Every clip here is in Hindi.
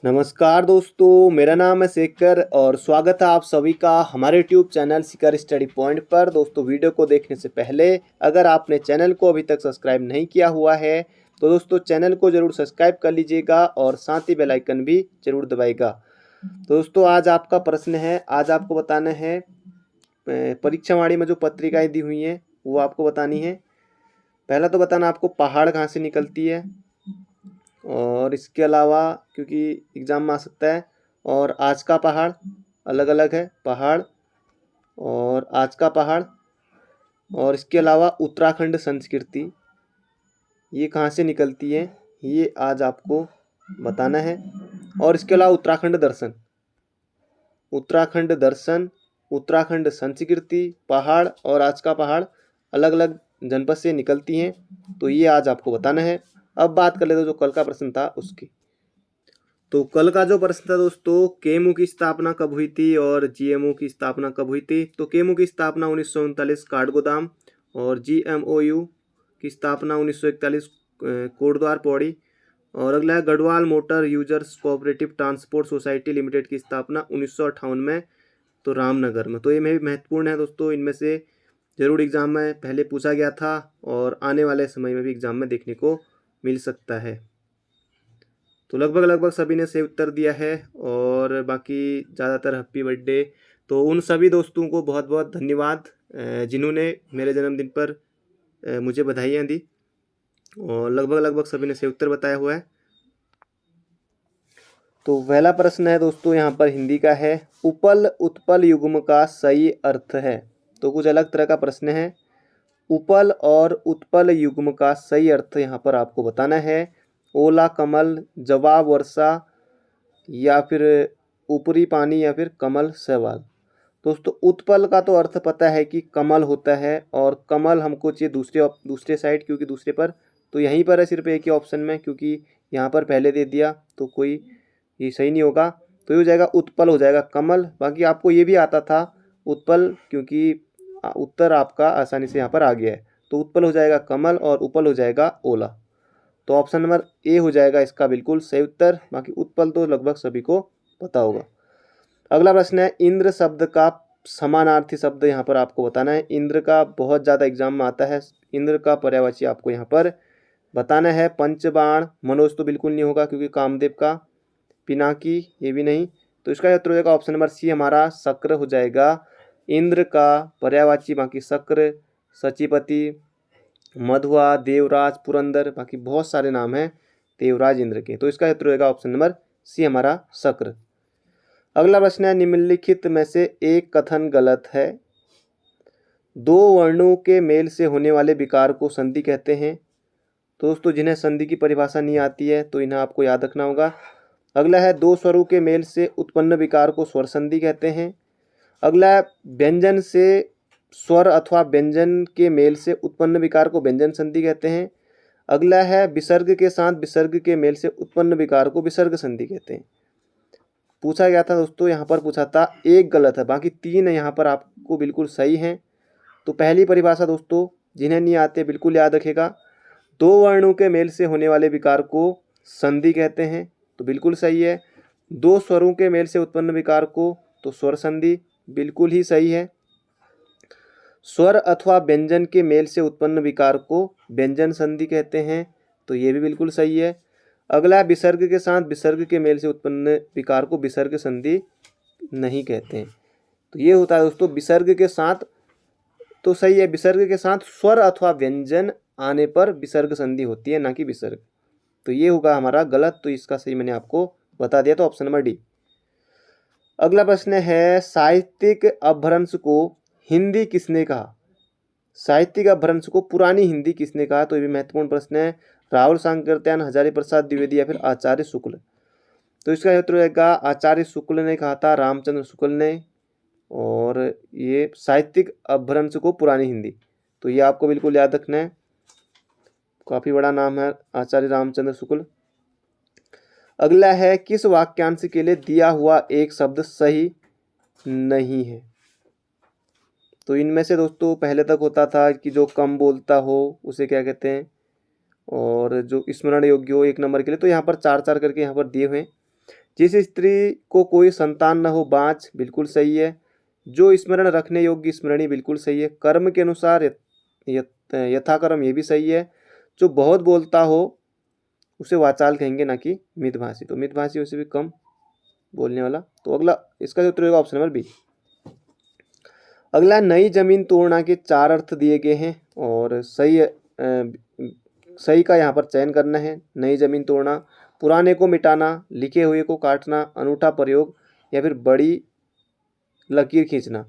नमस्कार दोस्तों, मेरा नाम है शेखर और स्वागत है आप सभी का हमारे यूट्यूब चैनल शिखर स्टडी पॉइंट पर। दोस्तों, वीडियो को देखने से पहले अगर आपने चैनल को अभी तक सब्सक्राइब नहीं किया हुआ है तो दोस्तों चैनल को ज़रूर सब्सक्राइब कर लीजिएगा और साथ ही बेल आइकन भी ज़रूर दबाइएगा। तो दोस्तों, आज आपका प्रश्न है, आज आपको बताना है परीक्षा वाणी में जो पत्रिकाएँ दी हुई हैं वो आपको बतानी है। पहला तो बताना आपको पहाड़ कहाँ से निकलती है, और इसके अलावा क्योंकि एग्ज़ाम में आ सकता है, और आज का पहाड़ अलग अलग है, पहाड़ और आज का पहाड़, और इसके अलावा उत्तराखंड संस्कृति ये कहाँ से निकलती है ये आज आपको बताना है। और इसके अलावा उत्तराखंड दर्शन, उत्तराखंड दर्शन, उत्तराखंड संस्कृति, पहाड़ और आज का पहाड़ अलग अलग जनपद से निकलती हैं, तो ये आज आपको बताना है। अब बात कर लेते हैं जो कल का प्रश्न था उसकी। तो कल का जो प्रश्न था दोस्तों, केमू की स्थापना कब हुई थी और जीएमओ की स्थापना कब हुई थी। तो केमू की स्थापना 1939 काठगोदाम, और जीएमओयू की स्थापना 1941 कोटद्वार पौड़ी, और अगला है Garhwal motor users cooperative transport society limited की स्थापना 1958 में, तो रामनगर में। तो ये में भी महत्वपूर्ण है दोस्तों, इनमें से जरूर एग्जाम में पहले पूछा गया था और आने वाले समय में भी एग्जाम में देखने को मिल सकता है। तो लगभग सभी ने सही उत्तर दिया है, और बाकी ज़्यादातर हैप्पी बर्थडे। तो उन सभी दोस्तों को बहुत बहुत धन्यवाद जिन्होंने मेरे जन्मदिन पर मुझे बधाइयाँ दी, और लगभग सभी ने सही उत्तर बताया हुआ है। तो पहला प्रश्न है दोस्तों यहाँ पर हिंदी का है, उपल उत्पल युग्म का सही अर्थ है। तो कुछ अलग तरह का प्रश्न है। उपल और उत्पल युग्म का सही अर्थ यहाँ पर आपको बताना है। ओला कमल, जवाब वर्षा, या फिर ऊपरी पानी, या फिर कमल शैवाल। दोस्तों, उत्पल का तो अर्थ पता है कि कमल होता है, और कमल हमको चाहिए दूसरे साइड, क्योंकि दूसरे पर, तो यहीं पर है सिर्फ एक ही ऑप्शन में, क्योंकि यहाँ पर पहले दे दिया तो कोई ये सही नहीं होगा। तो ये हो जाएगा उत्पल, हो जाएगा कमल। बाकी आपको ये भी आता था उत्पल, क्योंकि उत्तर आपका आसानी से यहाँ पर आ गया है। तो उत्पल हो जाएगा कमल और उपल हो जाएगा ओला। तो ऑप्शन नंबर ए हो जाएगा इसका बिल्कुल सही उत्तर। बाकी उत्पल तो लगभग सभी को पता होगा। अगला प्रश्न है, इंद्र शब्द का समानार्थी शब्द यहाँ पर आपको बताना है। इंद्र का बहुत ज़्यादा एग्जाम में आता है, इंद्र का पर्यायवाची आपको यहाँ पर बताना है। पंचबाण, मनोज तो बिल्कुल नहीं होगा क्योंकि कामदेव का, पिनाकी ये भी नहीं। तो इसका उत्तर हो जाएगा ऑप्शन नंबर सी हमारा शक्र हो जाएगा इंद्र का पर्यायवाची। बाकी शक्र, सचिपति, मधुआ, देवराज, पुरंदर, बाकी बहुत सारे नाम हैं देवराज इंद्र के। तो इसका उत्तर होगा ऑप्शन नंबर सी हमारा शक्र। अगला प्रश्न है, निम्नलिखित में से एक कथन गलत है। दो वर्णों के मेल से होने वाले विकार को संधि कहते हैं। तो दोस्तों, जिन्हें संधि की परिभाषा नहीं आती है तो इन्हें आपको याद रखना होगा। अगला है, दो स्वरों के मेल से उत्पन्न विकार को स्वर संधि कहते हैं। अगला है, व्यंजन से स्वर अथवा व्यंजन के मेल से उत्पन्न विकार को व्यंजन संधि कहते हैं। अगला है, विसर्ग के साथ विसर्ग के मेल से उत्पन्न विकार को विसर्ग संधि कहते हैं। पूछा गया था दोस्तों, यहाँ पर पूछा था एक गलत है, बाकी तीन यहाँ पर आपको बिल्कुल सही हैं। तो पहली परिभाषा दोस्तों, जिन्हें नहीं आते बिल्कुल याद रखेगा, दो वर्णों के मेल से होने वाले विकार को संधि कहते हैं, तो बिल्कुल सही है। दो स्वरों के मेल से उत्पन्न विकार को तो स्वर संधि, बिल्कुल ही सही है। स्वर अथवा व्यंजन के मेल से उत्पन्न विकार को व्यंजन संधि कहते हैं, तो ये भी बिल्कुल सही है। अगला, विसर्ग के साथ विसर्ग के मेल से उत्पन्न विकार को विसर्ग संधि नहीं कहते हैं। तो ये होता है दोस्तों विसर्ग के साथ, तो सही है, विसर्ग के साथ स्वर अथवा व्यंजन आने पर विसर्ग संधि होती है, ना कि विसर्ग। तो ये होगा हमारा गलत, तो इसका सही मैंने आपको बता दिया, तो ऑप्शन नंबर डी। अगला प्रश्न है, साहित्यिक अपभ्रंश को हिंदी किसने कहा। साहित्यिक अपभ्रंश को पुरानी हिंदी किसने कहा। तो ये भी महत्वपूर्ण प्रश्न है। राहुल सांकृत्यायन, हजारी प्रसाद द्विवेदी, या फिर आचार्य शुक्ल। तो इसका उत्तर रहेगा आचार्य शुक्ल ने कहा था, रामचंद्र शुक्ल ने। और ये साहित्यिक अपभ्रंश को पुरानी हिंदी, तो ये आपको बिल्कुल याद रखना है, काफ़ी बड़ा नाम है आचार्य रामचंद्र शुक्ल। अगला है, किस वाक्यांश के लिए दिया हुआ एक शब्द सही नहीं है। तो इनमें से दोस्तों पहले तक होता था कि जो कम बोलता हो उसे क्या कहते हैं, और जो स्मरण योग्य हो 1 नंबर के लिए। तो यहाँ पर 4-4 करके यहाँ पर दिए हुए हैं। जिस स्त्री को कोई संतान न हो बाँझ, बिल्कुल सही है। जो स्मरण रखने योग्य स्मरणी, बिल्कुल सही है। कर्म के अनुसार यथाकर्म, ये भी सही है। जो बहुत बोलता हो उसे वाचाल कहेंगे, ना कि मितभाषी। तो मितभाषी उसे भी कम बोलने वाला। तो अगला इसका जो उत्तर होगा ऑप्शन नंबर बी। अगला, नई जमीन तोड़ना के 4 अर्थ दिए गए हैं और सही का यहाँ पर चयन करना है। नई जमीन तोड़ना, पुराने को मिटाना, लिखे हुए को काटना, अनूठा प्रयोग या फिर बड़ी लकीर खींचना।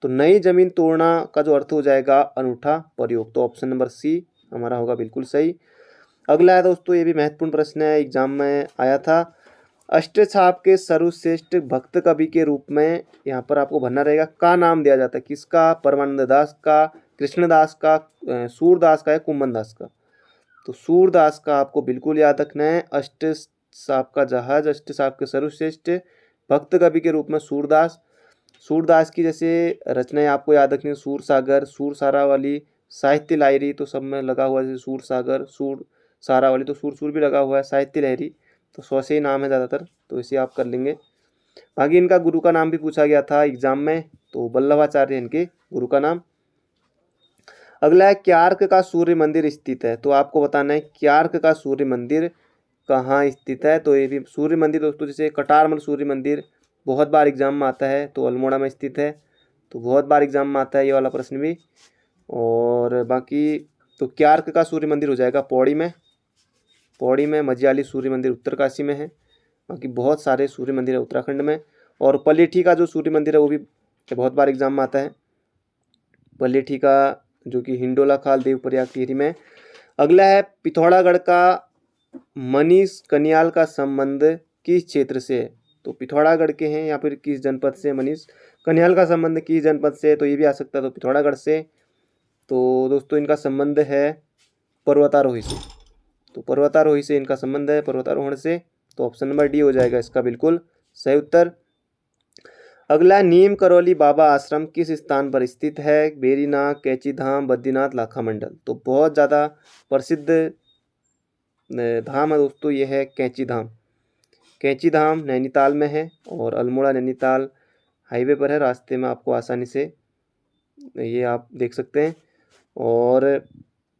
तो नई जमीन तोड़ना का जो अर्थ हो जाएगा अनूठा प्रयोग। तो ऑप्शन नंबर सी हमारा होगा बिल्कुल सही। अगला है दोस्तों, ये भी महत्वपूर्ण प्रश्न है, एग्जाम में आया था। अष्टछाप के सर्वश्रेष्ठ भक्त कवि के रूप में यहाँ पर आपको भरना रहेगा का नाम दिया जाता है। किसका? परमानंद दास का, कृष्णदास का, सूरदास का या कुम्मन दास का। तो सूरदास का आपको बिल्कुल याद रखना है। अष्टछाप का जहाज, अष्टछाप के सर्वश्रेष्ठ भक्त कवि के रूप में सूरदास। सूरदास की जैसे रचनाएं आपको याद रखनी है, सूर सागर, सूर सारावली, साहित्य लाहिरी, तो सब में लगा हुआ है जैसे सूर सागर, सूर सारावली, तो सूर भी लगा हुआ है, साहित्य लहरी तो 100 से ही नाम है ज़्यादातर, तो इसे आप कर लेंगे। बाकी इनका गुरु का नाम भी पूछा गया था एग्जाम में, तो वल्लभाचार्य इनके गुरु का नाम। अगला है, क्यार्क का सूर्य मंदिर स्थित है। तो आपको बताना है क्यार्क का सूर्य मंदिर कहाँ स्थित है। तो ये भी सूर्य मंदिर दोस्तों, जैसे कटारमल सूर्य मंदिर बहुत बार एग्जाम में आता है, तो अल्मोड़ा में स्थित है। तो बहुत बार एग्जाम में आता है ये वाला प्रश्न भी। और बाकी तो क्यार्क का सूर्य मंदिर हो जाएगा पौड़ी में। पौड़ी में मझियाली सूर्य मंदिर उत्तरकाशी में है। बाकी बहुत सारे सूर्य मंदिर है उत्तराखंड में। और पलेठी का जो सूर्य मंदिर है वो भी बहुत बार एग्जाम में आता है, पलेठी का, जो कि हिंडोला खाल देवप्रयाग टिहरी में। अगला है, पिथौरागढ़ का मनीष कनियाल का संबंध किस क्षेत्र से है। तो पिथौरागढ़ के हैं या फिर किस जनपद से मनीष कनियाल का संबंध किस जनपद से, तो ये भी आ सकता है, तो पिथौरागढ़ से। तो दोस्तों इनका संबंध है पर्वतारोही से। तो पर्वतारोही से इनका संबंध है, पर्वतारोहण से। तो ऑप्शन नंबर डी हो जाएगा इसका बिल्कुल सही उत्तर। अगला, नीम करौली बाबा आश्रम किस स्थान पर स्थित है। बेरीनाग, कैची धाम, बद्रीनाथ, लाखा मंडल। तो बहुत ज़्यादा प्रसिद्ध धाम है दोस्तों, ये है कैची धाम। कैची धाम नैनीताल में है और अल्मोड़ा नैनीताल हाईवे पर है, रास्ते में आपको आसानी से ये आप देख सकते हैं। और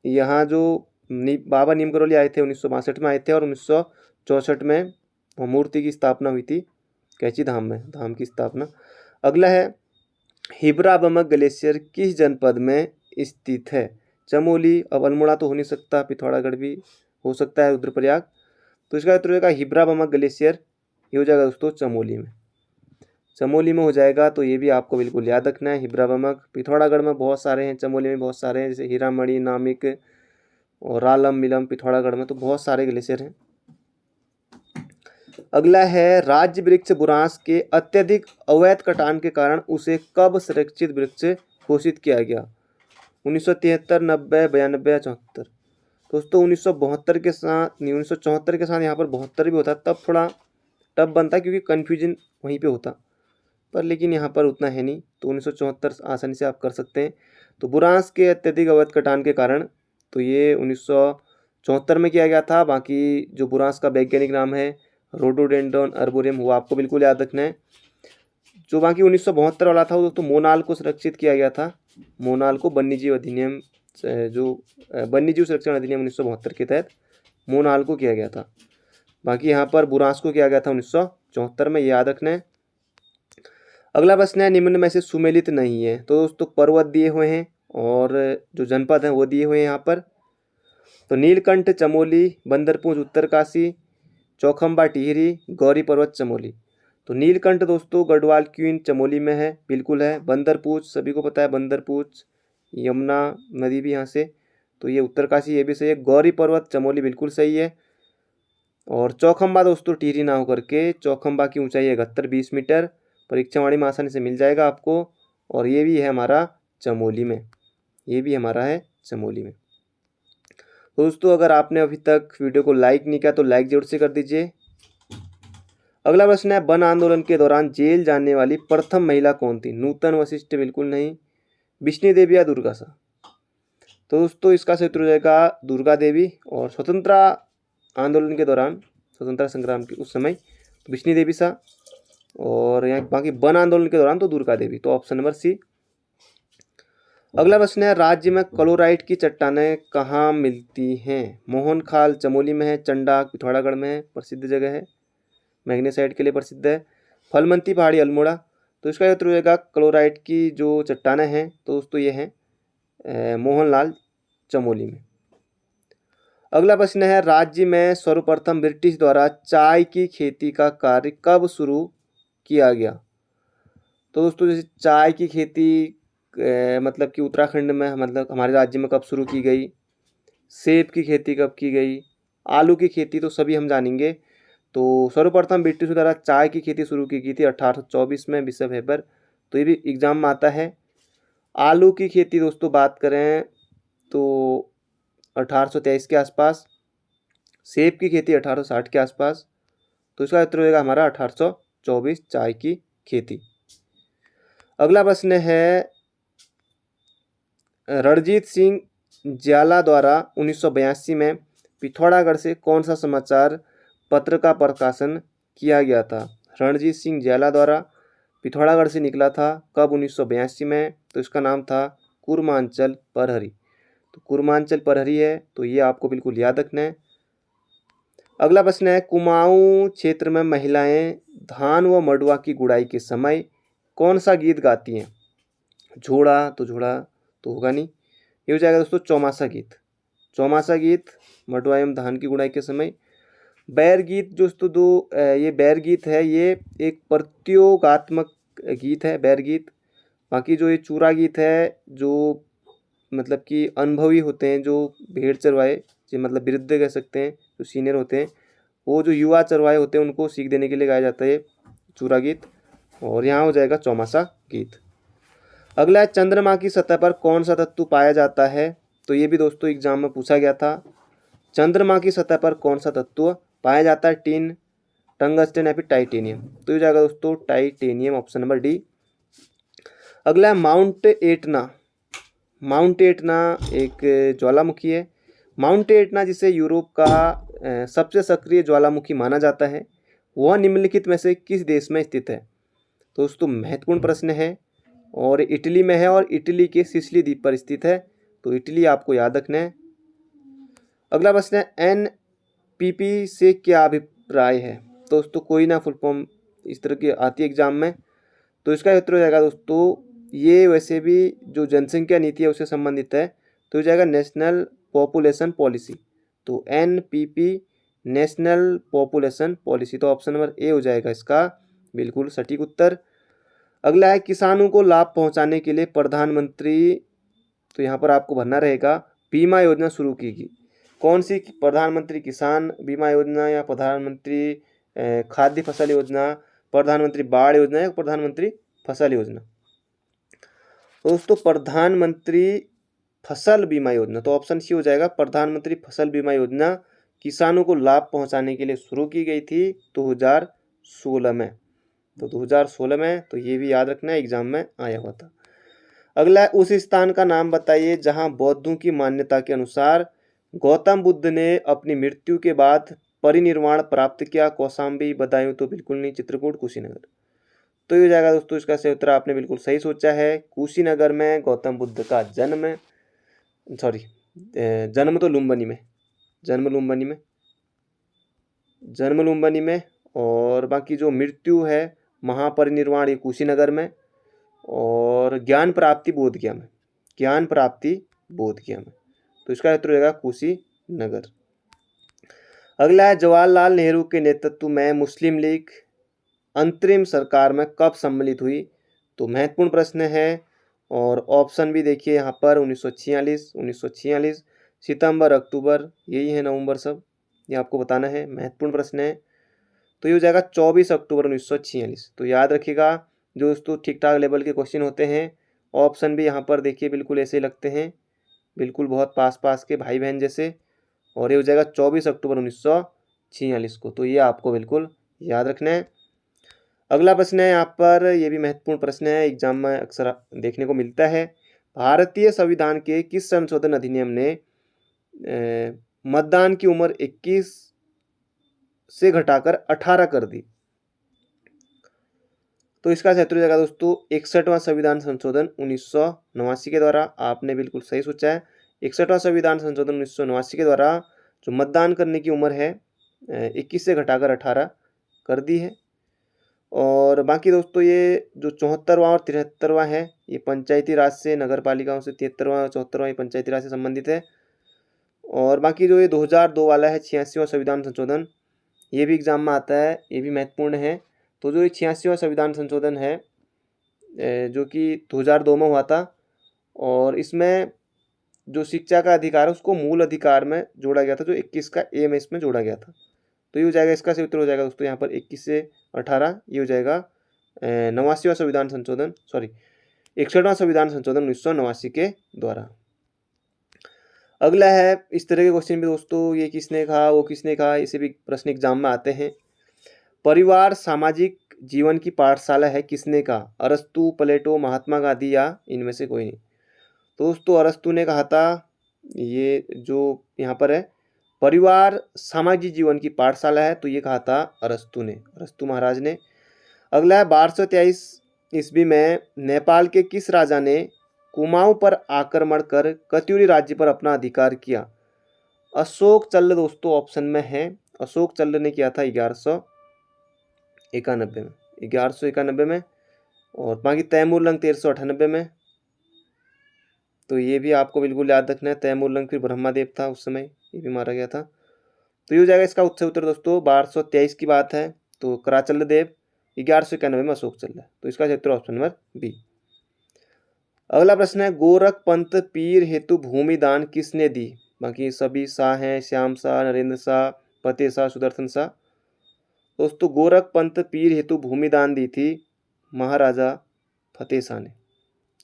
यहाँ जो बाबा नीम करौली आए थे 1962 में आए थे और 1964 में मूर्ति की स्थापना हुई थी कैची धाम में, धाम की स्थापना। अगला है, हिब्रा बमक ग्लेशियर किस जनपद में स्थित है। चमोली, अब अल्मोड़ा तो हो नहीं सकता, पिथौरागढ़ भी हो सकता है, रुद्रप्रयाग। तो इसका उत्तर होगा हिब्रा बमक ग्लेशियर, ये हो जाएगा दोस्तों चमोली में। चमोली में हो जाएगा, तो ये भी आपको बिल्कुल याद रखना है। हिब्रा बमक पिथौरागढ़ में बहुत सारे हैं, चमोली में बहुत सारे हैं, जैसे हीरामणि, नामिक और रालम मिलम पिथौरागढ़ में, तो बहुत सारे ग्लेशियर हैं। अगला है, राज्य वृक्ष बुरांस के अत्यधिक अवैध कटान के कारण उसे कब संरक्षित वृक्ष घोषित किया गया। 1973, 90, 92 या 74। दोस्तों 1972 के साथ नहीं, 1974 के साथ यहाँ पर 72 भी होता, तब थोड़ा टफ बनता क्योंकि कन्फ्यूजन वहीं पे होता, पर लेकिन यहाँ पर उतना है नहीं, तो 1974 आसानी से आप कर सकते हैं। तो बुरांस के अत्यधिक अवैध कटान के कारण, तो ये 1974 में किया गया था। बाकी जो बुरांस का वैज्ञानिक नाम है रोडोडेंड्रॉन अर्बोरियम, वो आपको बिल्कुल याद रखना है। जो बाकी 1972 वाला था वो दोस्तों मोनाल को सुरक्षित किया गया था। मोनाल को वन्यजीव अधिनियम, जो वन्यजीव संरक्षण अधिनियम 1972 के तहत मोनाल को किया गया था। बाकी यहाँ पर बुरांस को किया गया था 1974 में, ये याद रखना है। अगला प्रश्न है, निम्न में से सुमेलित नहीं है। तो दोस्तों पर्वत दिए हुए हैं और जो जनपद हैं वो दिए हुए हैं यहाँ पर। तो नीलकंठ चमोली, बंदरपूंछ उत्तरकाशी, चौखंबा टिहरी, गौरी पर्वत चमोली। तो नीलकंठ दोस्तों गढ़वाल क्वीन चमोली में है, बिल्कुल है। बंदरपूंछ सभी को पता है, बंदरपूंछ यमुना नदी भी यहाँ से, तो ये उत्तरकाशी, ये भी सही है। गौरी पर्वत चमोली बिल्कुल सही है। और चौखंबा दोस्तों टिहरी ना होकर के, चौखंबा की ऊंचाई है 71-20 मीटर, परीक्षावाणी में आसानी से मिल जाएगा आपको। और ये भी है हमारा चमोली में, ये भी हमारा है चमोली में। दोस्तों अगर आपने अभी तक वीडियो को लाइक नहीं किया तो लाइक जरूर से कर दीजिए। अगला प्रश्न है, वन आंदोलन के दौरान जेल जाने वाली प्रथम महिला कौन थी। नूतन वशिष्ठ बिल्कुल नहीं, विष्णु देवी या दुर्गासा। तो दोस्तों इसका सही उत्तर हो जाएगा दुर्गा देवी। और स्वतंत्रता आंदोलन के दौरान, स्वतंत्रता संग्राम के उस समय विष्णु देवी सा, और यहाँ बाकी वन आंदोलन के दौरान तो दुर्गा देवी। तो ऑप्शन नंबर सी। अगला प्रश्न है, राज्य में क्लोराइट की चट्टानें कहाँ मिलती हैं? मोहनखाल चमोली में है, चंडाक पिथौरागढ़ में है, प्रसिद्ध जगह है, मैग्नेसाइट के लिए प्रसिद्ध है, फलमंती पहाड़ी अल्मोड़ा। तो इसका उत्तर हो जाएगा क्लोराइट की जो चट्टानें हैं तो दोस्तों ये हैं मोहनलाल चमोली में। अगला प्रश्न है, राज्य में सर्वप्रथम ब्रिटिश द्वारा चाय की खेती का कार्य कब शुरू किया गया? तो दोस्तों जैसे चाय की खेती मतलब कि उत्तराखंड में, मतलब हमारे राज्य में कब शुरू की गई, सेब की खेती कब की गई, आलू की खेती तो सभी हम जानेंगे। तो सर्वप्रथम ब्रिटिश द्वारा चाय की खेती शुरू की गई थी 1824 में, बिशप हेबर। तो ये भी एग्जाम में आता है। आलू की खेती दोस्तों बात करें तो 1823 के आसपास, सेब की खेती 1860 के आसपास। तो इसका उत्तर होगा हमारा 1824 चाय की खेती। अगला प्रश्न है, रणजीत सिंह ज्याला द्वारा 1982 में पिथौरागढ़ से कौन सा समाचार पत्र का प्रकाशन किया गया था? रणजीत सिंह ज्याला द्वारा पिथौरागढ़ से निकला था कब? 1982 में। तो इसका नाम था कुर्मांचल प्रहरी। तो कुर्मांचल प्रहरी है, तो ये आपको बिल्कुल याद रखना है। अगला प्रश्न है, कुमाऊं क्षेत्र में महिलाएं धान व मडुआ की गुड़ाई के समय कौन सा गीत गाती हैं? झोड़ा तो होगा नहीं, ये हो जाएगा दोस्तों चौमासा गीत। चौमासा गीत मडुआ एवं धान की गुड़ाई के समय। बैर गीत दोस्तों ये बैर गीत है, ये एक प्रत्योगात्मक गीत है बैर गीत। बाकी जो ये चूरा गीत है, जो मतलब कि अनुभवी होते हैं, जो भेड़ चरवाए, जो मतलब वृद्ध कह सकते हैं, जो सीनियर होते हैं, वो जो युवा चरवाए होते हैं उनको सीख देने के लिए गाया जाता है चूरा गीत। और यहाँ हो जाएगा चौमासा गीत। अगला है, चंद्रमा की सतह पर कौन सा तत्व पाया जाता है? तो ये भी दोस्तों एग्जाम में पूछा गया था। चंद्रमा की सतह पर कौन सा तत्व पाया जाता है? टिन, टंगस्टन या फिर टाइटेनियम। तो ये जाएगा दोस्तों टाइटेनियम, ऑप्शन नंबर डी। अगला है, माउंट एटना। माउंट एटना एक ज्वालामुखी है। माउंट एटना जिसे यूरोप का सबसे सक्रिय ज्वालामुखी माना जाता है, वह निम्नलिखित में से किस देश में स्थित है? तो दोस्तों महत्वपूर्ण प्रश्न है, और इटली में है, और इटली के सिसिली द्वीप पर स्थित है। तो इटली आपको याद रखना है। अगला प्रश्न है, एनपीपी से क्या अभिप्राय है? तो दोस्तों कोई ना फुल फॉर्म इस तरह की आती है एग्जाम में। तो इसका उत्तर हो जाएगा दोस्तों, ये वैसे भी जो जनसंख्या नीति है उससे संबंधित है। तो हो जाएगा नेशनल पॉपुलेशन पॉलिसी। तो एनपीपी नेशनल पॉपुलेशन पॉलिसी। तो ऑप्शन नंबर ए हो जाएगा इसका बिल्कुल सटीक उत्तर। अगला है, किसानों को लाभ पहुंचाने के लिए प्रधानमंत्री, तो यहाँ पर आपको भरना रहेगा, बीमा योजना शुरू की गई। कौन सी? प्रधानमंत्री किसान बीमा योजना, या प्रधानमंत्री खाद्य फसल योजना, प्रधानमंत्री बाढ़ योजना, या प्रधानमंत्री फसल योजना? दोस्तों प्रधानमंत्री फसल बीमा योजना। तो ऑप्शन सी हो जाएगा, प्रधानमंत्री फसल बीमा योजना किसानों को लाभ पहुंचाने के लिए शुरू की गई थी 2016 में। तो 2016 में, तो ये भी याद रखना है, एग्जाम में आया हुआ था। अगला है, उस स्थान का नाम बताइए जहां बौद्धों की मान्यता के अनुसार गौतम बुद्ध ने अपनी मृत्यु के बाद परिनिर्वाण प्राप्त किया। कौशाम्बी, बदायूं तो बिल्कुल नहीं, चित्रकूट, कुशीनगर। तो ये हो जाएगा दोस्तों इसका सही उत्तर। आपने बिल्कुल सही सोचा है, कुशीनगर में गौतम बुद्ध का जन्म है। सॉरी, जन्म तो लुम्बिनी में, जन्म लुम्बिनी में, और बाकी जो मृत्यु है महापरिनिर्वाण ये कुशीनगर में, और ज्ञान प्राप्ति बोधगया में, तो इसका उत्तर हो जाएगा कुशीनगर। अगला है, जवाहरलाल नेहरू के नेतृत्व में मुस्लिम लीग अंतरिम सरकार में कब सम्मिलित हुई? तो महत्वपूर्ण प्रश्न है, और ऑप्शन भी देखिए यहाँ पर 1946, सितंबर, अक्टूबर, यही है, नवंबर, सब ये आपको बताना है, महत्वपूर्ण प्रश्न है। तो ये हो जाएगा 24 अक्टूबर 1946। तो याद रखिएगा, जो दोस्तों ठीक ठाक लेवल के क्वेश्चन होते हैं, ऑप्शन भी यहाँ पर देखिए बिल्कुल ऐसे लगते हैं, बिल्कुल बहुत पास के भाई बहन जैसे। और ये हो जाएगा 24 अक्टूबर 1946 को। तो ये आपको बिल्कुल याद रखना है। अगला प्रश्न है यहाँ पर, ये भी महत्वपूर्ण प्रश्न है, एग्जाम में अक्सर देखने को मिलता है। भारतीय संविधान के किस संशोधन अधिनियम ने मतदान की उम्र 21 से घटाकर 18 कर दी? तो इसका सही उत्तर हो जाएगा दोस्तों 61वां संविधान संशोधन 1989 के द्वारा। आपने बिल्कुल सही सोचा है। 61वां संविधान संशोधन 1989 के द्वारा जो मतदान करने की उम्र है 21 से घटाकर 18 कर दी है। और बाकी दोस्तों ये जो 74वां और 73वां है ये पंचायती राज से, नगर पालिकाओं से, 73वां और 74वां ये पंचायती राज से संबंधित है। और बाकी जो ये 2002 वाला है 86वां संविधान संशोधन, ये भी एग्जाम में आता है, ये भी महत्वपूर्ण है। तो जो ये 86वां संविधान संशोधन है जो कि 2002 में हुआ था, और इसमें जो शिक्षा का अधिकार है उसको मूल अधिकार में जोड़ा गया था, जो 21 का ए में इसमें जोड़ा गया था। तो ये हो जाएगा, इसका सही उत्तर हो जाएगा दोस्तों यहाँ पर 21 से 18, ये हो जाएगा 89वां संविधान संशोधन, 61वां संविधान संशोधन 1989 के द्वारा। अगला है इस तरह के क्वेश्चन भी दोस्तों, ये किसने कहा, वो किसने कहा, इसे भी प्रश्न एग्जाम में आते हैं। परिवार सामाजिक जीवन की पाठशाला है, किसने कहा? अरस्तु, प्लेटो, महात्मा गांधी या इनमें से कोई नहीं? तो दोस्तों अरस्तु ने कहा था, ये जो यहाँ पर है परिवार सामाजिक जीवन की पाठशाला है, तो ये कहा था अरस्तु ने, अरस्तु महाराज ने। अगला है 1223 ईस्वी में नेपाल के किस राजा ने कुमाऊं पर आक्रमण कर कत्यूरी राज्य पर अपना अधिकार किया? अशोक चल्ल दोस्तों ऑप्शन में है, अशोक चल्ल ने किया था 1191 में, और बाकी तैमूर लंग 1398 में। तो ये भी आपको बिल्कुल याद रखना है, तैमूर लंग फिर ब्रह्मादेव था उस समय, ये भी मारा गया था। तो ये हो जाएगा इसका उत्तर दोस्तों 1223 की बात है। तो कराचल देव 1191 में अशोक चल्ल, तो इसका उत्तर ऑप्शन नंबर बी। अगला प्रश्न है गोरख पंत पीर हेतु भूमि दान किसने दी? बाकी सभी शाह हैं, श्याम शाह, नरेंद्र शाह, फतेह शाह, सुदर्शन शाह। दोस्तों गोरख पंत पीर हेतु भूमि दान दी थी महाराजा फतेह शाह ने,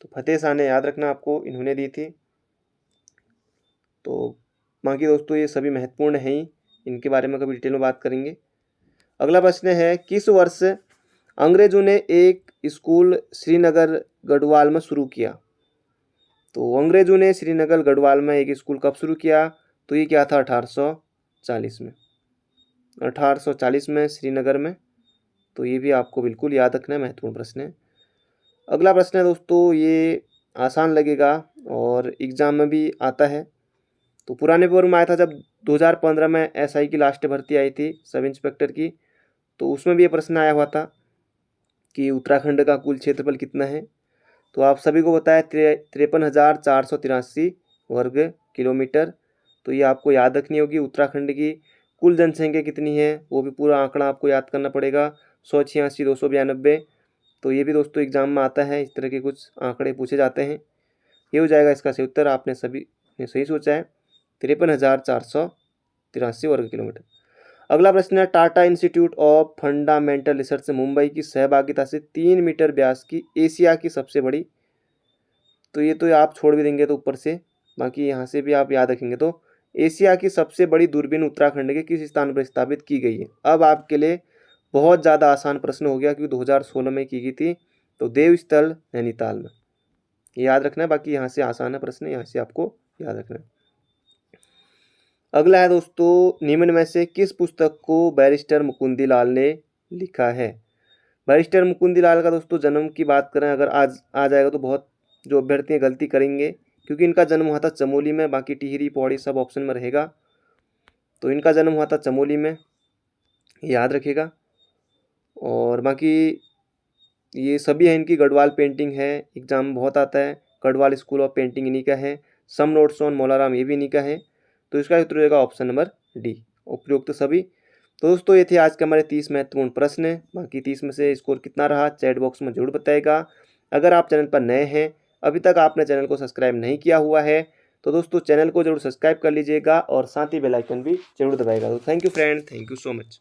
तो फतेह शाह ने याद रखना आपको, इन्होंने दी थी। तो बाकी दोस्तों ये सभी महत्वपूर्ण हैं ही, इनके बारे में कभी डिटेल में बात करेंगे। अगला प्रश्न है किस वर्ष अंग्रेजों ने एक स्कूल श्रीनगर गढ़वाल में शुरू किया? तो अंग्रेजों ने श्रीनगर गढ़वाल में एक स्कूल कब शुरू किया? तो ये क्या था 1840 में, 1840 में श्रीनगर में। तो ये भी आपको बिल्कुल याद रखना है, महत्वपूर्ण प्रश्न है। अगला प्रश्न है दोस्तों, ये आसान लगेगा और एग्जाम में भी आता है। तो पुराने पेपर में आया था जब 2015 में एसआई की लास्ट भर्ती आई थी सब इंस्पेक्टर की, तो उसमें भी ये प्रश्न आया हुआ था कि उत्तराखंड का कुल क्षेत्रफल कितना है? तो आप सभी को पता है 53,483 वर्ग किलोमीटर। तो ये आपको याद रखनी होगी। उत्तराखंड की कुल जनसंख्या कितनी है वो भी पूरा आंकड़ा आपको याद करना पड़ेगा, 186,292। तो ये भी दोस्तों एग्जाम में आता है, इस तरह के कुछ आंकड़े पूछे जाते हैं। ये हो जाएगा इसका सही उत्तर, आपने सभी ने सही सोचा है, 53,483 वर्ग किलोमीटर। अगला प्रश्न है Tata institute of fundamental research Mumbai की सहभागिता से 3 मीटर व्यास की एशिया की सबसे बड़ी, तो ये तो आप छोड़ भी देंगे तो ऊपर से, बाकी यहाँ से भी आप याद रखेंगे। तो एशिया की सबसे बड़ी दूरबीन उत्तराखंड के किस स्थान पर स्थापित की गई है? अब आपके लिए बहुत ज़्यादा आसान प्रश्न हो गया क्योंकि 2016 में की गई थी, तो देवस्थल नैनीताल में, ये याद रखना है। बाकी यहाँ से आसान है प्रश्न, यहाँ से आपको याद रखना है। अगला है दोस्तों निम्न में से किस पुस्तक को बैरिस्टर मुकुंदी लाल ने लिखा है? बैरिस्टर मुकुंदी लाल का दोस्तों जन्म की बात करें अगर आज आ जाएगा तो बहुत जो अभ्यर्थी हैं गलती करेंगे, क्योंकि इनका जन्म हुआ था चमोली में, बाकी टिहरी पौड़ी सब ऑप्शन में रहेगा। तो इनका जन्म हुआ था चमोली में, याद रखिएगा। और बाकी ये सभी है, इनकी गढ़वाल पेंटिंग है, एग्जाम बहुत आता है, गढ़वाल स्कूल ऑफ पेंटिंग इन्हीं का है, सम नोट्स ऑन मौलाराम ये भी इन्हीं का है। तो इसका उत्तर होगा ऑप्शन नंबर डी, उपयुक्त सभी। तो दोस्तों ये थे आज के हमारे 30 महत्वपूर्ण प्रश्न। बाकी 30 में से स्कोर कितना रहा चैट बॉक्स में जरूर बताएगा। अगर आप चैनल पर नए हैं, अभी तक आपने चैनल को सब्सक्राइब नहीं किया हुआ है, तो दोस्तों चैनल को जरूर सब्सक्राइब कर लीजिएगा और साथ ही बेल आइकन भी जरूर दबाएगा। तो thank you friend, thank you so much.